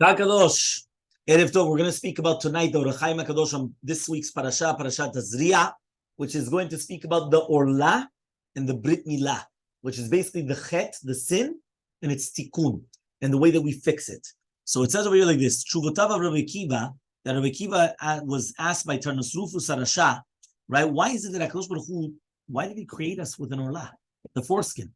Kadosh, Erev Tov. We're going to speak about tonight the Rechaim Kadosh on this week's Parashat Tazria, which is going to speak about the Orla and the Brit Milah, which is basically the Chet, the sin, and its Tikkun, and the way that we fix it. So it says over here like this: Shuvotav of Rabbi Kiva, that Rabbi Kiva was asked by Tarnasrufu Sarasha, right? Why is it that HaKadosh Baruch Hu, why did he create us with an Orla, the foreskin?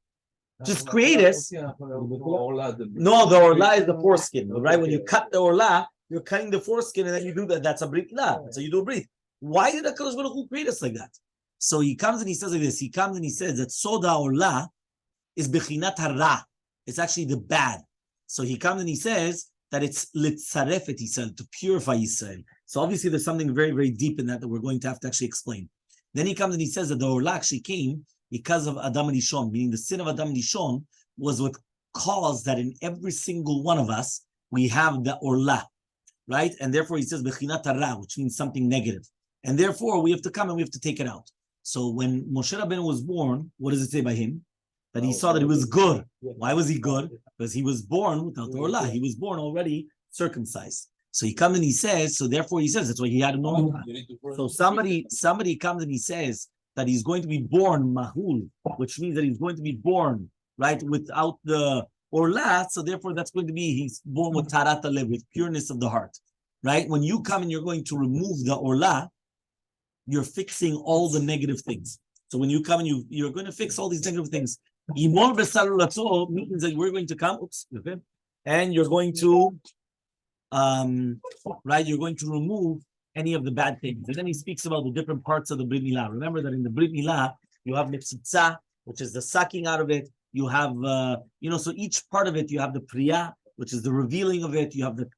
Just create us. No, the Orla is the foreskin, right? When you cut the Orla, you're cutting the foreskin, and then you do that. That's a Brit Milah. So you do a Brit. Why did HaKadosh Baruch Hu create us like that? So he comes and he says like this. He comes and he says that Soda Orla is Bechinat Hara. It's actually the bad. So he comes and he says that it's Litzaref et Yisrael, to purify Yisrael. So obviously there's something very, very deep in that we're going to have to actually explain. Then he comes and he says that the Orla actually came because of Adam and Ishon, meaning the sin of Adam and Ishon was what caused that in every single one of us, we have the Orla, right? And therefore he says, Bechinat Hara, which means something negative. And therefore we have to come and we have to take it out. So when Moshe Rabbeinu was born, what does it say by him? That he saw that he was good. Why was he good? Because he was born without the Orla. He was born already circumcised. So he comes and he says, so therefore he says, that's why he had a normal. So somebody comes and he says that he's going to be born mahul, which means that he's going to be born, right, without the Orla. So therefore that's going to be, he's born with tarat alev, with pureness of the heart, right? When you come and you're going to remove the Orla, you're fixing all the negative things. So when you come and you're going to fix all these negative things. Imor b'sarulato means that we're going to come, okay, and you're going to, right, you're going to remove any of the bad things. And then he speaks about the different parts of the Brit Milah. Remember that in the Brit Milah, you have mitzvah, which is the sucking out of it. You have, so each part of it, you have the priya, which is the revealing of it. You have the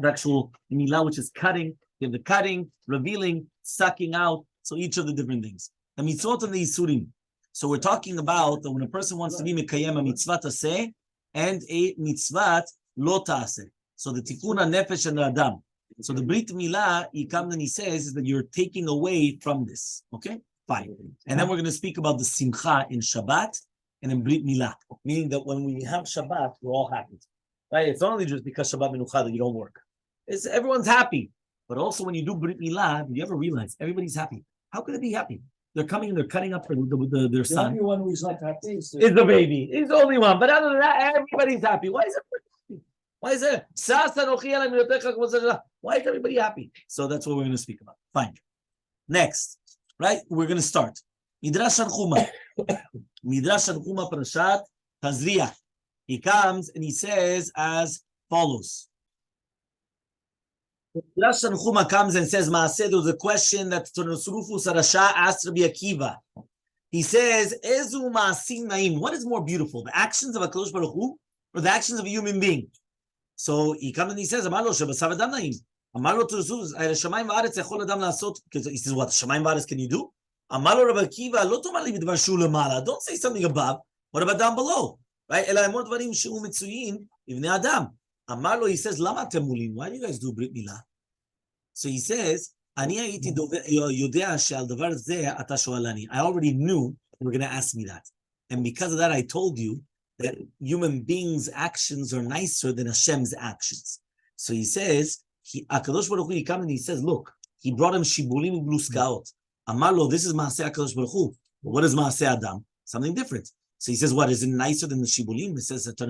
actual milah, which is cutting. You have the cutting, revealing, sucking out. So each of the different things. The mitzvot and the isurim. So we're talking about that when a person wants to be mekayem a mitzvah taseh and a mitzvah lo taseh. So the tikkun nefesh and the adam. So the Brit Milah, he comes and he says is that you're taking away from this. Okay, fine. And then we're going to speak about the simcha in Shabbat and in Brit Milah, meaning that when we have Shabbat, we're all happy. Right? It's not only just because Shabbat menucha that you don't work. It's everyone's happy. But also when you do Brit Milah, you ever realize everybody's happy? How could they be happy? They're coming and they're cutting up for their son. The only one who's not happy is the baby. He's the only one. But other than that, everybody's happy. Why is everybody happy? Why is it? Why is everybody happy? So that's what we're going to speak about. Fine. Next, right? We're going to start. Midrash Tanchuma. Midrash Tanchuma Parashat Tazria. He comes and he says as follows. Midrash Tanchuma comes and says, Maaseh, there was a question that Tarnasrufu Sarasha asked Rabbi Akiva. He says, Ezu Maasim Naim. What is more beautiful, the actions of HaKadosh Baruch Hu or the actions of a human being? So he comes and he says, Amar lo shebasav adam naim. Amar lo Tarnasrufu shamayim va'aretz yachol adam la'asot. He says, what, shamayim va'aretz can you do? Amar lo Rabbi Akiva, lo tomar li b'dvar shu lemala. Don't say something above. What about down below? Right? Ela emor dvarim she'u mitzuyin ivnei adam. Amarlo, he says, Lama temulin? Why do you guys do Brit Milah? So he says, I already knew you were going to ask me that. And because of that, I told you that human beings' actions are nicer than Hashem's actions. So he says, HaKadosh Baruch Hu, he comes and he says, look, he brought him shibulim ugluskaot. Amarlo, this is Maaseh HaKadosh Baruch Hu. What is Maaseh Adam? Something different. So he says, what, is it nicer than the shibulim? He says, if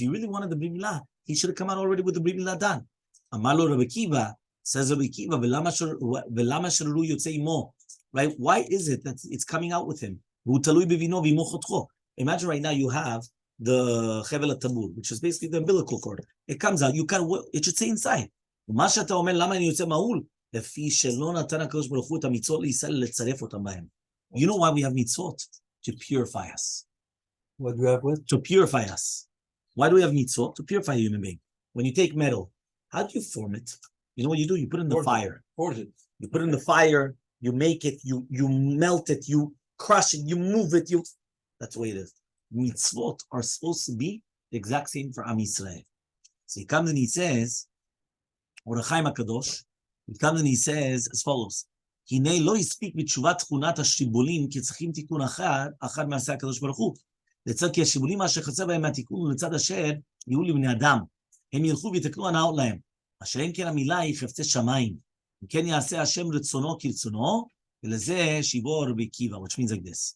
you really wanted the Brit Milah, he should have come out already with the Brit Milah done. Amalo Rabbi Kiva, says Rabbi Kiva, right? Why is it that it's coming out with him? Imagine right now you have the Hevel HaTabur, which is basically the umbilical cord. It comes out, it should say inside. You know why we have mitzvot? To purify us. What do you have with? To purify us. Why do we have mitzvot? To purify a human being. When you take metal, how do you form it? You know what you do? You put it in the fire. Forge it. You put it in the fire, you make it, you melt it, you crush it, you move it, that's the way it is. Mitzvot are supposed to be the exact same for Am Yisrael. So he comes and he says, Rechaim HaKadosh, he comes and he says as follows, הנה לא הספיק בתשובת תכונת השיבולים, כי צריכים תיקון אחד מעשה הקדוש ברוך הוא. לצד כי השיבולים אשר חסר בהם מהתיקון ולצד אשר יהיו לבני אדם. הם ילכו ויתקנו הנאות להם. אשר אין כן המילה היא חפצי שמיים. אם כן יעשה השם רצונו כרצונו, ולזה שיבוא רבי עקיבא, which means like this.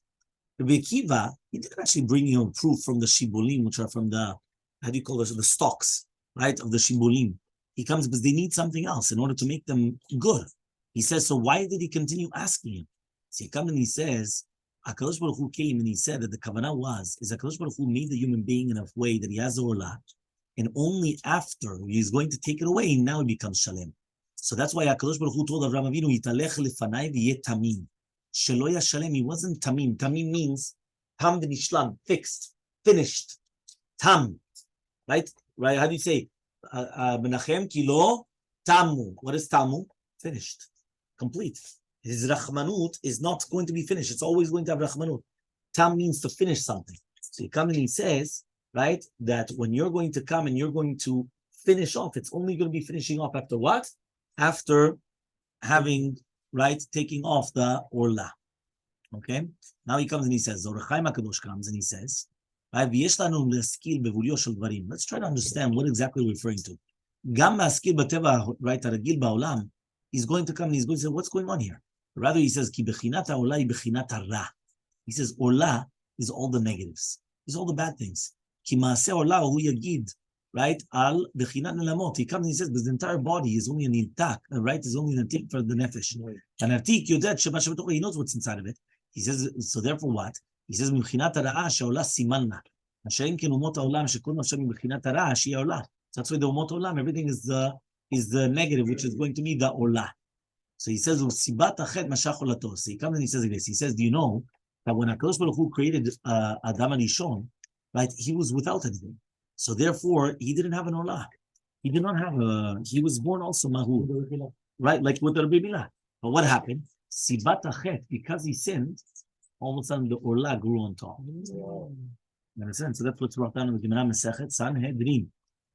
Rabbi Akiva, he didn't actually bring you proof from the shibulim, which are from the, how do you call this, the stalks, right, of the shibulim. He comes because they need something else in order to make them good. He says, so why did he continue asking him? So he comes and he says, HaKadosh Baruch Hu came and he said that the kavanah is HaKadosh Baruch Hu made the human being in a way that he has the orla, and only after he's going to take it away, now he becomes shalem. So that's why HaKadosh Baruch Hu told Avraham Avinu, Yitalech lefanai v'yeh tamim. Shelo yashalem, he wasn't tamim. Tamim means tam v'nishlam, fixed, finished. Tam, right? Right? How do you say? Menachem kilo tamu. What is tamu? Finished, complete. His rachmanut is not going to be finished. It's always going to have rachmanut. Tam means to finish something. So he comes and he says, right, that when you're going to come and you're going to finish off, it's only going to be finishing off after what? After having, right, taking off the orla. Okay? Now he comes and he says, Zor Chaim HaKadosh comes and he says, right, let's try to understand what exactly we're referring to. Gam ma'askil b'teva, right, haragil ba'olam, he's going to come and he's going to say, what's going on here? Rather, he says, Ki bechinat ha'ola hi bechinat ha'ra. He says, orla is all the negatives. Is all the bad things. Ki ma'aseh orla hu yagid, right, al bechinat nelamot. He comes and he says, but the entire body is only an iltak, right, is only an artik for the nefesh. And artik, yodet, sheba shebetocha, he knows what's inside of it. He says, so therefore what? He says, מבחינת הרעה שהעולה סימנה. אשר אין כן אומות העולם שכל נפשם מבחינת הרעה שהיא העולה. That's why the אומות העולם, everything is the negative, which is going to be the עולה. So he says, סיבת החטא משך עולתו. So he comes and he says this. He says, do you know that when HaKadosh Baruch Hu created Adam HaRishon, right, he was without anything. So therefore, he didn't have an עולה. He did not have he was born also mahu. Right, like with the Rabbi Mila. But what happened? Sibat HaChet, because he sinned, all of a sudden the orla grew on top. You understand? So that's what's brought down in the Gemara Masechet Sanhedrin.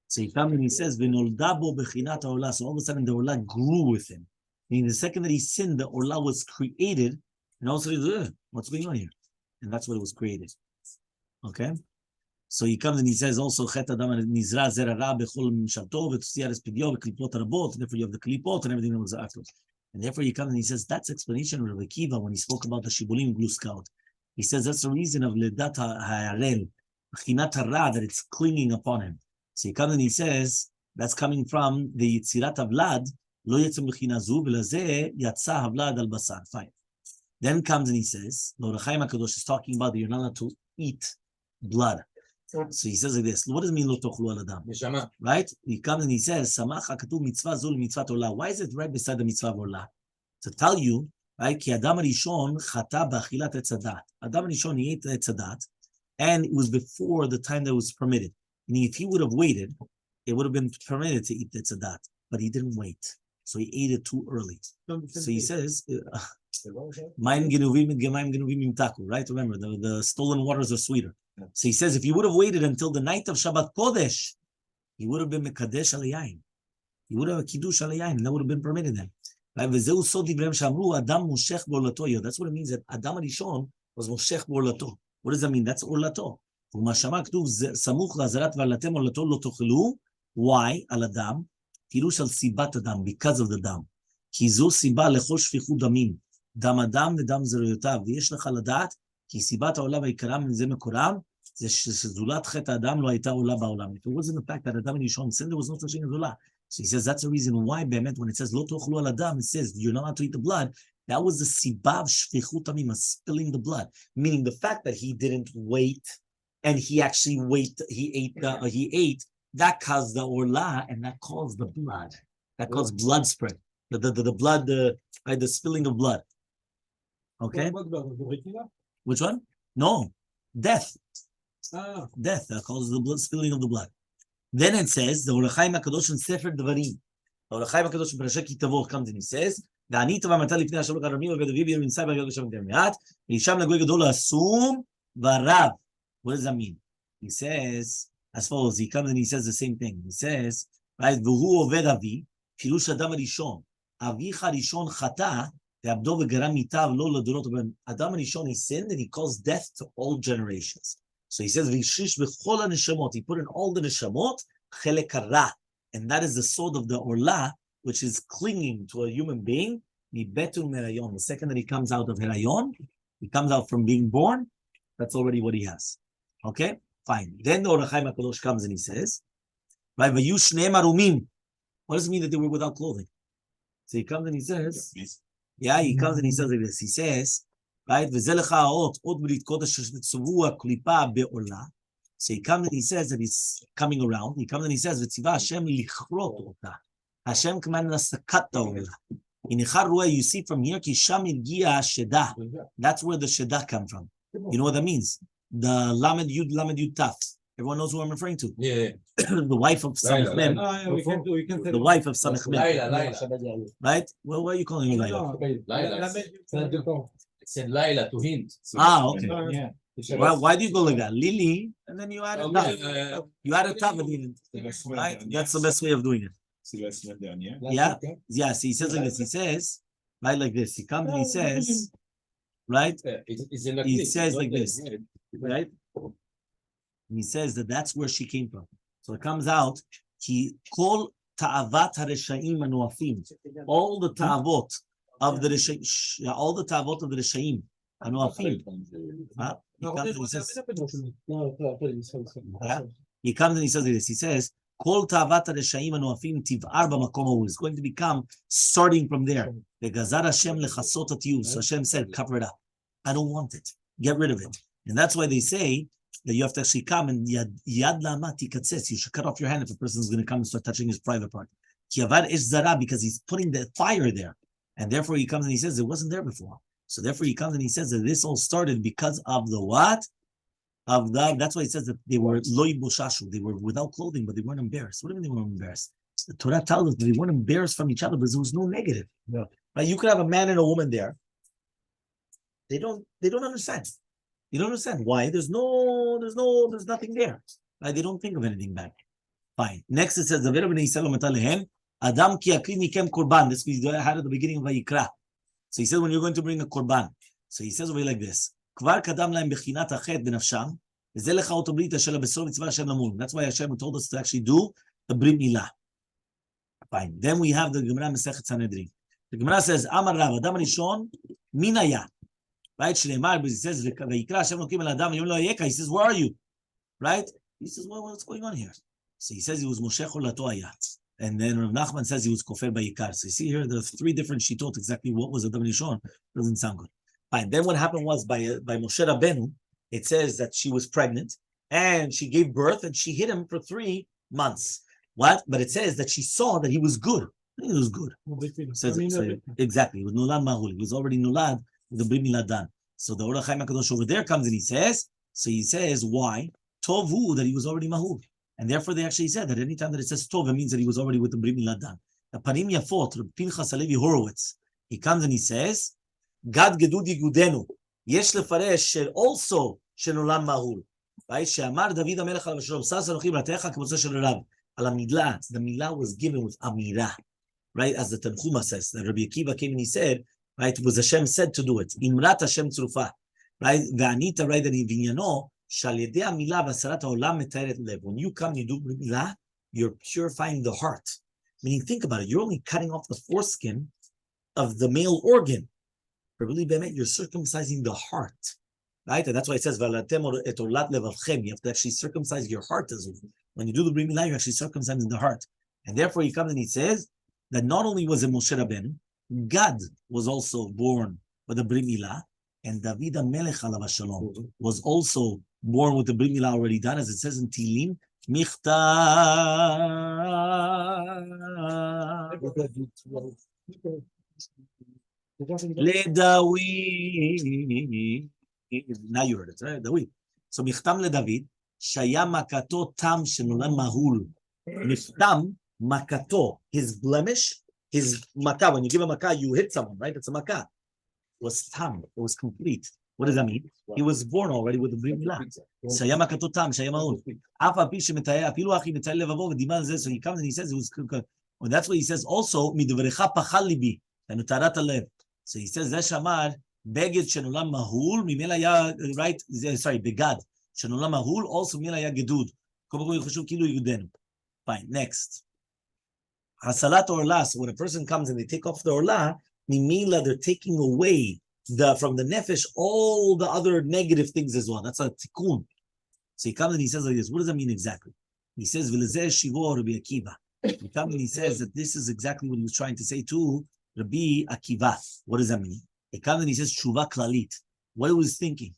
So he comes and he says, "V'nolda bo bechinat haorla." So all of a sudden the orla grew with him. Meaning the second that he sinned, the orla was created, and also what's going on here? And that's what it was created. Okay. So he comes and he says also, "Chet adam nizra zer hara bechol mishalto v'tusiya respidio v'klipot rabot." Therefore you have the klipot and everything that was afterwards. And therefore he comes and he says, that's explanation of Rabbi Akiva when he spoke about the Shibulim glue scout. He says that's the reason of Ledat ha'arel, B'chinat hara, that it's clinging upon him. So he comes and he says, that's coming from the Yitzirat Havlad, Lo yetzem b'china zu, v'lazeh yatsa Havlad al basar. Fine. Then comes and he says, Lo Chaim HaKadosh is talking about that you're not allowed to eat blood. So he says like this, what does it mean, Lo tochlu al adam? Right? He comes and he says, Samach HaKatuv mitzvah zul mitzvah olah. Why is it right beside the mitzvah of olah? To tell you, right, Ki Adam HaRishon chata b'achilat etz hadat. Adam HaRishon, he ate etz hadat, and it was before the time that was permitted. And if he would have waited, it would have been permitted to eat etz hadat, but he didn't wait. So he ate it too early. So he says, right? Remember, the stolen waters are sweeter. So he says, if you would have waited until the night of Shabbat Kodesh, he would have been Mekadesh al yain. He would have a Kiddush al yain, and that would have been permitted then. Right? That's what it means that Adam HaRishon was Moshech Borlato. What does that mean? That's Orlato. Why? Al Adam. Kiddush al Sibat Adam, because of the Dam. Kizu Siba lechol shfichu damim. Dam Adam ודam זרעותיו. ויש לך לדעת, כי סיבת העולם העיקרם מזה מקורם, זה שזולת חטא האדם לא הייתה עולה בעולם. If it wasn't the fact that Adam and Yishon sinned, there was no such thing as עולה. So he says that's the reason why, באמת, when it says לא תאכלו על אדם, it says you're not allowed to eat the blood. That was the סיבה שפיכות דמים, spilling the blood. Meaning the fact that he didn't wait, and he actually he ate, that caused the orla, and that caused the blood. That caused blood spread. The blood, the spilling of blood. Okay? Which one? No. Death. Death. That causes the blood, spilling of the blood. Then it says, the Orachaim HaKadosh in Sefer Devarim. The Orachaim HaKadosh in Parashat Kitavot comes and he says, וענית ואמרת לפני השלום הרבים ודוד ונמצא בהגר לשם מעט, וישם לגוי גדול עצום ורב. What does that mean? He says, as follows, he comes and he says the same thing. He says, right, והוא עובד אבי, פירוש אדם הראשון. אביך הראשון חטא, ועבדו וגרם מיתיו לא לדורות הבאים. Adam HaRishon, he sinned and he caused death to all generations. So he says, Vishish b'chol neshamot. He put in all the neshamot, chelek hara. And that is the sword of the orla, which is clinging to a human being. Mibetul merayon. The second that he comes out of herayon, he comes out from being born, that's already what he has. Okay? Fine. Then the Or HaChaim HaKadosh comes and he says, right, Vayu shneim arumim. What does it mean that they were without clothing? So he comes and he says, he comes and he says like this. He says, right, V'zelech ha'ot, od brit kodesh tzuvua klipa be'olah. So he comes and he says that he's coming around. He comes and he says, V'tziva Hashem lichrot ota. Hashem commanded us to cut the olah. In Hechal Rueh, you see from here, ki sham ilgia sheda. That's where the sheda come from. You know what that means? The lamed yud taf. Everyone knows who I'm referring to. Yeah. The wife of Samech Mem. We can The wife of Samech Mem. Laila. Right? Well, why are you calling her Laila? It's in Laila to hint. Okay. Yeah. Why do you go like that? Lily, and then you add a tav. You add a tav at the end. Right? That's the best way of doing it. Yeah? Yeah, so he says like this. He says, right, like this. He comes and he says, right? He says like this, right? He says that that's where she came from. So it comes out, he called ta'avat hareshaim anuafim. All the ta'avot of the reshaim, all the ta'avot of the reshaim anuafim. He comes and he says this. He says, Kol ta'avat hareshaim anuafim tiv'ar b'makom hahu. It's going to become starting from there. V'gazar Hashem lechasot atiyus. So Hashem said, cover it up. I don't want it. Get rid of it. And that's why they say that you have to actually come and yad lama tikatzes. You should cut off your hand if a person is going to come and start touching his private part. Kiavad ish zara, because he's putting the fire there. And therefore he comes and he says it wasn't there before. So therefore he comes and he says that this all started because of the what? Of the, that's why he says that they were loy boshashu. They were without clothing, but they weren't embarrassed. What do you mean they weren't embarrassed? The Torah tells us that they weren't embarrassed from each other because there was no negative. No. Right? You could have a man and a woman there. They don't understand. You don't understand why. There's nothing there. Right? They don't think of anything bad. Fine. Next it says, Adam ki akri mikem korban. This we had at the beginning of Vayikra. So he said, when you're going to bring a korban. So he says over like this. Kvar kadam lahem bechinat achet benafsham. That's why Hashem told us to actually do the Brit Milah. Fine. Then we have the Gemara Masechet Sanhedrin. The Gemara says, Amar Rav, Adam Rishon, Minaya. Right? Shneimar, he says, Vayikra Hashem Elokim el Adam, Yom lo hayeka. He says, where are you? Right? He says, well, what's going on here? So he says he was Moshe Cholato Ayat. And then Rav Nachman says he was Kofer Bayikar. So you see here, there's three different shitot, exactly what was Adam Rishon. Doesn't sound good. Fine. Then what happened was by Moshe Rabbeinu, it says that she was pregnant and she gave birth and she hid him for 3 months. What? But it says that she saw that he was good. He was good. Exactly. It was Nulad Mahul. He was already Nulad with the Brit Milah done. So the Or HaChaim HaKadosh over there comes and he says, why? Tovu, that he was already Mahul. And therefore they actually said that anytime that it says Tov, it means that he was already with the Brit Milah done. The Panim Yafot, Pinchas Halevi Horowitz, he comes and he says, Gad Gedud Yigudenu, Yesh Lefaresh also Shenolam Mahul. Right? She'amar David HaMelech al Shalom, Sas Anochim Ratecha K'motzeh Shel Rav. Al Milah, the Milah was given with Amirah. Right? As the Tanchuma says, that Rabbi Akiva came and he said, right, it was Hashem said to do it. Imrat Hashem Tzrufa. Right? Ve'anita, right, and in Vinyano, Shal Yedei HaMilah V'asarat HaOlam Metayeret Lev. When you come, you do Milah, you're purifying the heart. Meaning, think about it. You're only cutting off the foreskin of the male organ. But really, you're circumcising the heart. Right? And that's why it says, et olat levavchem. You have to actually circumcise your heart as well. When you do the Brit Milah, you're actually circumcising the heart. And therefore, he comes and he says that not only was it Moshe Rabbeinu, God was also born with the Brit Milah, and David HaMelech alav Shalom was also born with the Brit Milah already done, as it says in Tehillim, Michtav LeDavid. Now you heard it, right? David. So Michtam LeDavid, Shaya Makato Tam Shenolam Mahul. Michtam Makato, his blemish, his makah. When you give a makah, you hit someone, right? It's a makah. It was tam. It was complete. What does that mean? He was born already with the Brit Milah. Shaya Makato Tam, Shaya Mahul. Afa Pi Shemetayeh, Afilu Achi Metayeh Levavo V'Diman Zeh. So he comes and he says it was. Well, that's what he says. Also, Midvarecha Pachal Libi and Utarat Alev. So he says Zeh Shamar Beged Shenolam Mahul Mimela Ya. Right? Sorry, Begad. שנולד מהול, also מילה היה גדוד. כל מקום חשוב כאילו יגודנו. Fine, next. Hasalat orla, so when a person comes and they take off the orla, mimila, they're taking away from the nefesh all the other negative things as well. That's a tikkun. So he comes and he says like this. What does that mean exactly? He says, V'lezeh shivo Rabbi Akiva. He comes and he says that this is exactly what he was trying to say to Rabbi Akiva. What does that mean? He comes and he says, Tshuva klalit. What he was thinking?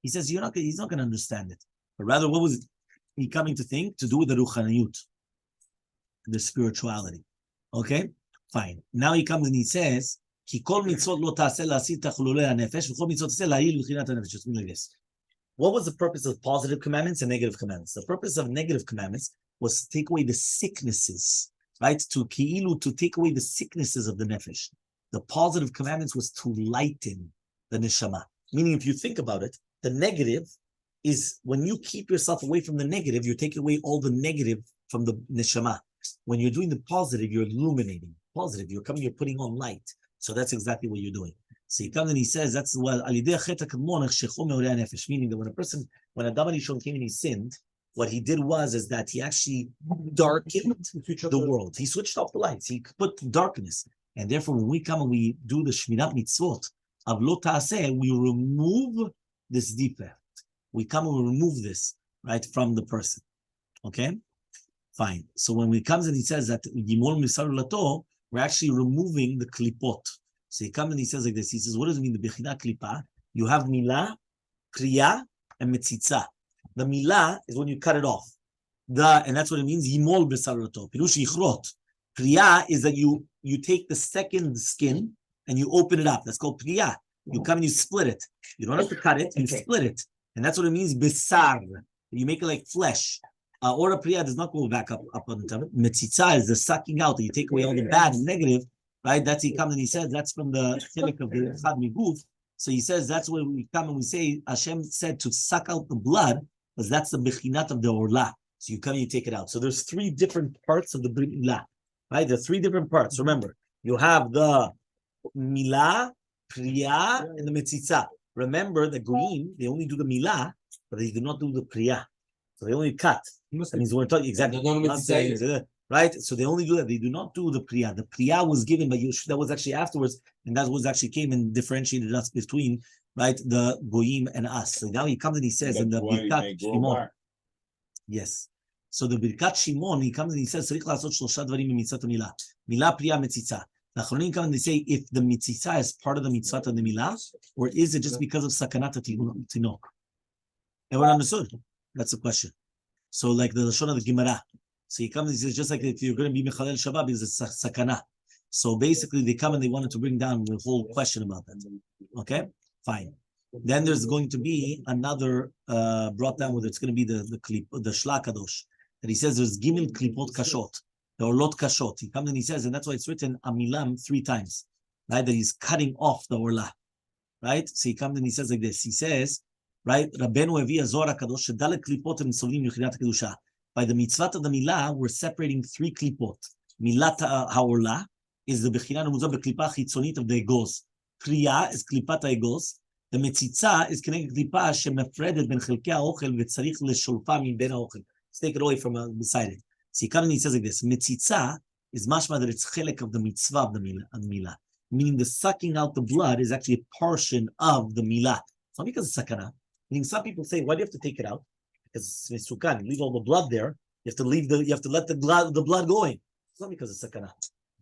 He says, he's not going to understand it. But rather, what was he coming to think? To do with the ruchaniyut, the spirituality. Okay? Fine. Now he comes and he says, Ki kol mitzvot lo ta'aseh la'asir tachlulei ha'nefesh, v'chol mitzvot ta'aseh la'il v'chinat ha'nefesh. Just like this. What was the purpose of positive commandments and negative commandments? The purpose of negative commandments was to take away the sicknesses, right? To take away the sicknesses of the nefesh. The positive commandments was to lighten the neshama. Meaning, if you think about it, the negative is when you keep yourself away from the negative, you're taking away all the negative from the neshama. When you're doing the positive, you're illuminating. Positive, you're putting on light. So that's exactly what you're doing. So he comes and he says, that's what meaning that when Adam Rishon came and he sinned, what he did is that he actually darkened the world. He switched off the lights. He put darkness. And therefore, when we come and we do the Shmirat Mitzvot of Lo Ta'aseh, we remove this defect. We come and we remove this, right, from the person. Okay? Fine. So when he comes and he says that Gimol Misar Lato, we're actually removing the klipot. So he comes and he says like this. He says, what does it mean, the Bechina Klipa? You have Milah, Kriya, and Metzitza. The Milah is when you cut it off. And that's what it means, Yimol Besar Lato. Pirush Yichrot. Kriya is that you take the second skin and you open it up. That's called Kriya. You come and you split it. You don't have to cut it, you split it. And that's what it means, Besar. You make it like flesh. Or a Priya does not go back up on the top. Metzitza is the sucking out, that you take away all the bad and negative, right? That's he comes and he says, that's from the Chilik of the Chad Miguf. So he says, that's where we come and we say, Hashem said to suck out the blood, because that's the Bechinat of the Orla. So you come and you take it out. So there's three different parts of the Brit Milah, right? There are three different parts. Remember, you have the Milah, Priya, and the Metzitza. Remember, the Goyim, they only do the Milah, but they do not do the Priya. So they only cut. That means we're talking exactly. Right? So they only do that. They do not do the Priya. The Priya was given by Yeshua. That was actually afterwards, and that was actually came and differentiated us between, right, the Goyim and us. So now he comes and he says in the Birkat Shimon. Yes. So the Birkat Shimon, he comes and he says, Tzarich la'asot shlosha dvarim b'mitzvot milah. Milah, Priya, Metzitza. The Achronim come and they say, if the Metzitza is part of the mitzvah and the Milah, or is it just because of Sakanat Tinok? Everyone understood? That's the question. So like the Lashon of the Gemara. So he comes and he says, just like if you're going to be Mechalel Shabbat, because it's Sakana. So basically they come and they wanted to bring down the whole question about that. Okay? Fine. Then there's going to be another brought down where it's going to be the Shla Kadosh. That he says there's Gimel Klipot Kashot. There are Lot Kashot. He comes and he says, and that's why it's written Amilam 3 times. Right? That he's cutting off the Orla. Right? So he comes and he says like this. He says, right? Rabbeinu Evi Azor HaKadosh Shedalet Klipot and Solim Yechinat Kedusha. By the mitzvah of the milah, we're separating 3 klipot. Milat ha'orla is the bechina nemuzah beklipa chitzonit of the egos. Kriya is klipat ha'egos. The metzitza is connected klipa shemefredet ben chelkei ha'ochel v'tzarich lesholfa min ben ha'ochel. Let's take it away from beside it. So he comes and he says like this. Metzitza is mashma that it's chelek of the mitzvah of the milah. Meaning the sucking out the blood is actually a portion of the milah. It's not because it's sakana. Meaning some people say, why do you have to take it out? Because it's sukan, you leave all the blood there. You have to let the blood going. It's not because it's sakana,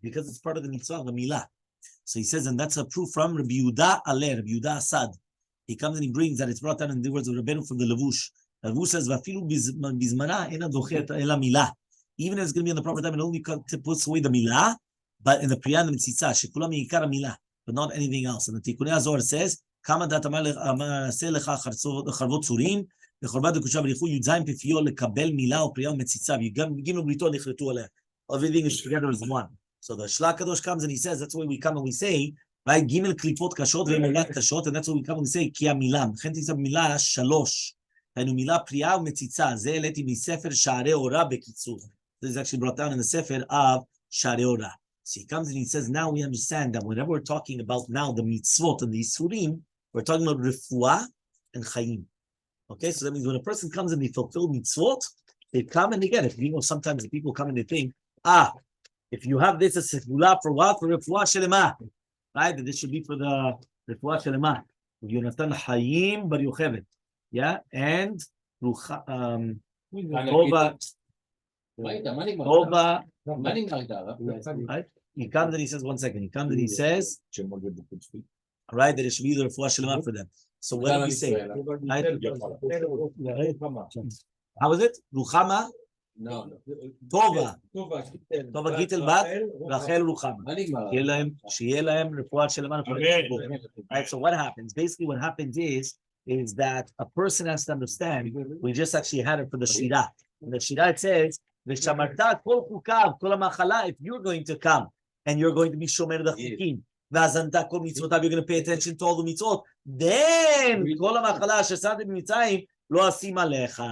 because it's part of the mitzvah, the milah. So he says, and that's a proof from Rabbi Yehuda Aleh, Rabbi Yehuda Asad. He comes and he brings that it's brought down in the words of Rabbeinu from the Levush. Levush says, "Vafilu bizmana ena dochet ela milah." Even if it's going to be on the proper time, it only puts away the milah, but in the priya and the mitzitza, shekulam yikar milah, but not anything else. And the Tikkunei Azor says, "Kama dat amar lecha charvot surim." Everything is together as one. So the Shla Kadosh comes and he says, that's why we come and we say, right, Gimel Klipot Kashot ve'Molat Kashot, and that's why we come and we say, Ki HaMilah. Chen tisab Milah Shalosh. And Milah Priya u'Metzitza. Ze eleti miSefer Sha'arei Ora bekitzur. This is actually brought down in the Sefer of Sha'arei Ora. So he comes and he says, now we understand that whenever we're talking about now the mitzvot and the Isurim, we're talking about Refuah and Chaim. Okay, so that means when a person comes and they fulfill mitzvot, they come and they get it. You know, sometimes the people come and they think, if you have this as segula for what? For refuah shelema, right? That this should be for the refuah shelema. Yonatan hayim bar yochevet, yeah, and tova. Right? He comes and he says, one second. He comes and he says, right, that it should be the refuah shelema for them. So what do we say? Right? How is it? Ruchama? No. Tova gitel bat Rachel Ruchama. שיהיה להם רפואת שלמה. Right, so what happens? Basically what happens is that a person has to understand, we just actually had it for the Shirah. In the Shirah it says, ושמרת כל חוקיו, כל המחלה, if you're going to come and you're going to be shomer the chukim, והזנת כל מצוותיו, you're going to pay attention to all the mitzvot, then כל המחלה ששמת במצרים, לא אשים עליך.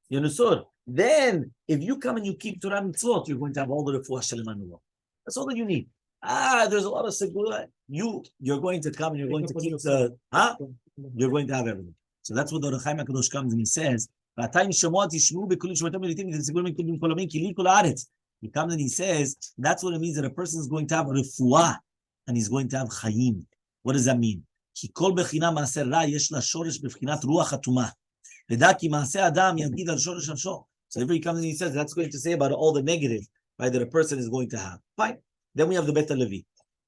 You understood? Then, if you come and you keep Torah mitzvot, you're going to have all the refuah shelema in the world. That's all that you need. There's a lot of segula. You're going to come and you're going to keep the, you're going to have everything. So that's what the Rechaim HaKadosh comes and he says, he comes and he says, that's what it means that a person is going to have refuah and he's going to have chayim. What does that mean? כי כל בחינה מעשה רע יש לה שורש בבחינת רוח אטומה. So if he comes and he says, that's going to say about all the negative, right, that a person is going to have. Fine. Then we have the Bet Levi.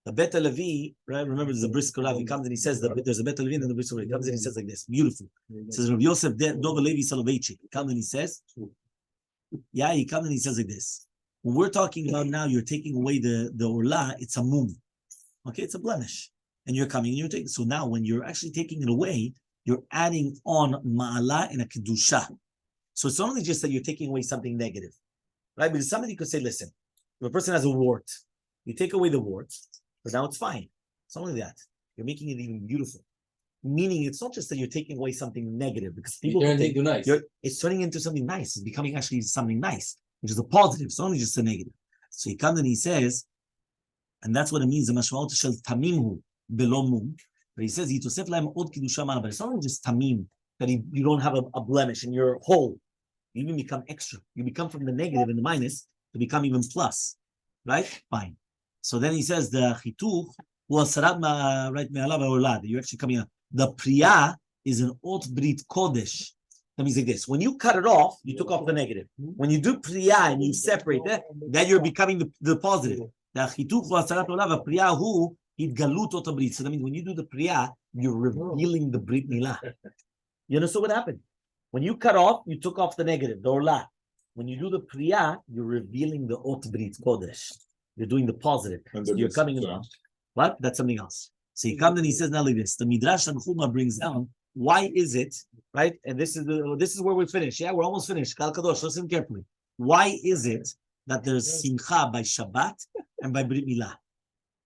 The Bet Levi, right, remember there's a Bris Milah. He comes and he says, there's a Bet Levi and then the Bris Milah. He comes and he says like this, beautiful. He says, Rabbi Yosef Dov Levi Soloveitchik. He comes and he says, he comes and he says like this. When we're talking about now, you're taking away the orla, it's a mum. Okay, it's a blemish. And you're coming and you're taking, so now when you're actually taking it away, you're adding on ma'ala and a kedusha. So it's not only just that you're taking away something negative, right? Because somebody could say, listen, if a person has a wart, you take away the wart, but now it's fine. It's not only that. You're making it even beautiful. Meaning it's not just that you're taking away something negative, because people think nice. It's turning into something nice. It's becoming actually something nice, which is a positive. It's not only just a negative. So he comes and he says, and that's what it means, the mashmaot shel tamimhu belo mum. But he says, but it's not only just tamim, that you don't have a blemish and you're whole. You even become extra. You become from the negative and the minus to become even plus. Right? Fine. So then he says, the chituch was right me'alav, you're actually coming out. The priya is an ot brit kodesh. That means like this. When you cut it off, you took off the negative. When you do priya and you separate it, then you're becoming the positive. The chituch was a priya who so that means when you do the priya, you're revealing the Berit Mila. You understand what happened? When you cut off, you took off the negative, the orla. When you do the priya, you're revealing the ot brit kodesh. You're doing the positive. So you're coming in. What? That's something else. So he comes and he says, now like this. The Midrash Tanchuma brings down, why is it, right? And this is where we finish. Yeah, we're almost finished. Kal Kadosh, listen carefully. Why is it that there's simcha by Shabbat and by Brit Milah?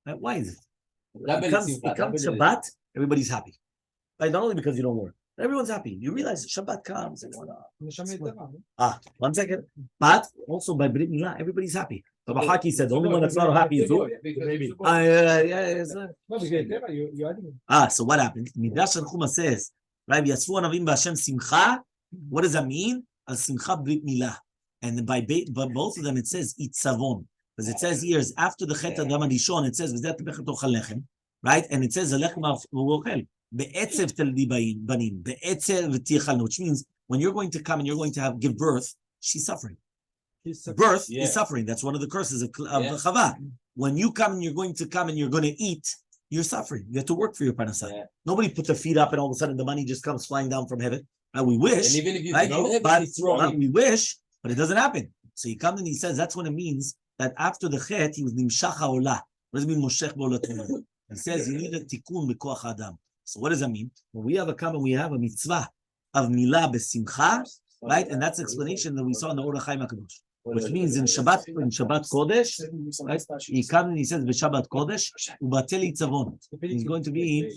Right? Why is it? It comes Shabbat, everybody's happy. Right? Not only because you don't work, everyone's happy. You realize Shabbat comes. One second. But also by Brit Milah, everybody's happy. So Bahaki said the only one that's not happy is who? So what happens? Midrash Tanchuma says, right? Yasfu anavim b'Hashem simcha. What does that mean? Al simcha Brit Milah. And by both of them it says itzavon. Because it says here is after the Chet Adam Rishon, it says right, and it says be'etzev teldi banim, be'etzev v'tichal, which means when you're going to come and you're going to give birth, she's suffering. Birth is suffering. That's one of the curses of Chava. When you come and you're going to come and you're going to eat, you're suffering. You have to work for your parashat. Nobody put their feet up and all of a sudden the money just comes flying down from heaven. We wish, and even if you we wish, but it doesn't happen. So he comes and he says that's what it means. That after the chet, he was nimshach ha'olah. What does it mean, moshech ba'olah? He says you need a tikkun b'koach adam. So what does that mean? When we have a come and we have a mitzvah of milah b'simcha, right? And that's the explanation that we saw in the Orach Chaim HaKadosh. Which means in Shabbat Kodesh, right? He comes and he says b'Shabbat Kodesh, u'batel yitzavon. He's going to be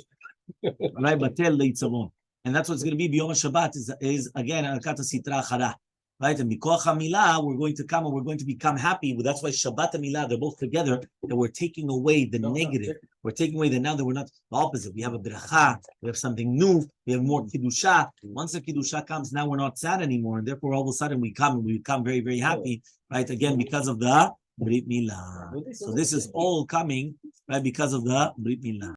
right batel yitzavon, and that's what's going to be b'yom Shabbat is again alkata sitra achara. right? And Mikoach HaMilah, we're going to come and we're going to become happy. That's why Shabbat and Milah, they're both together, that we're taking away the negative. We're taking away that now that we're not the opposite. We have a bracha, we have something new, we have more Kiddusha. Once the Kiddusha comes, now we're not sad anymore. And therefore, all of a sudden, we become very, very happy, right? Again, because of the Brit Milah. So this is all coming, right, because of the Brit Milah.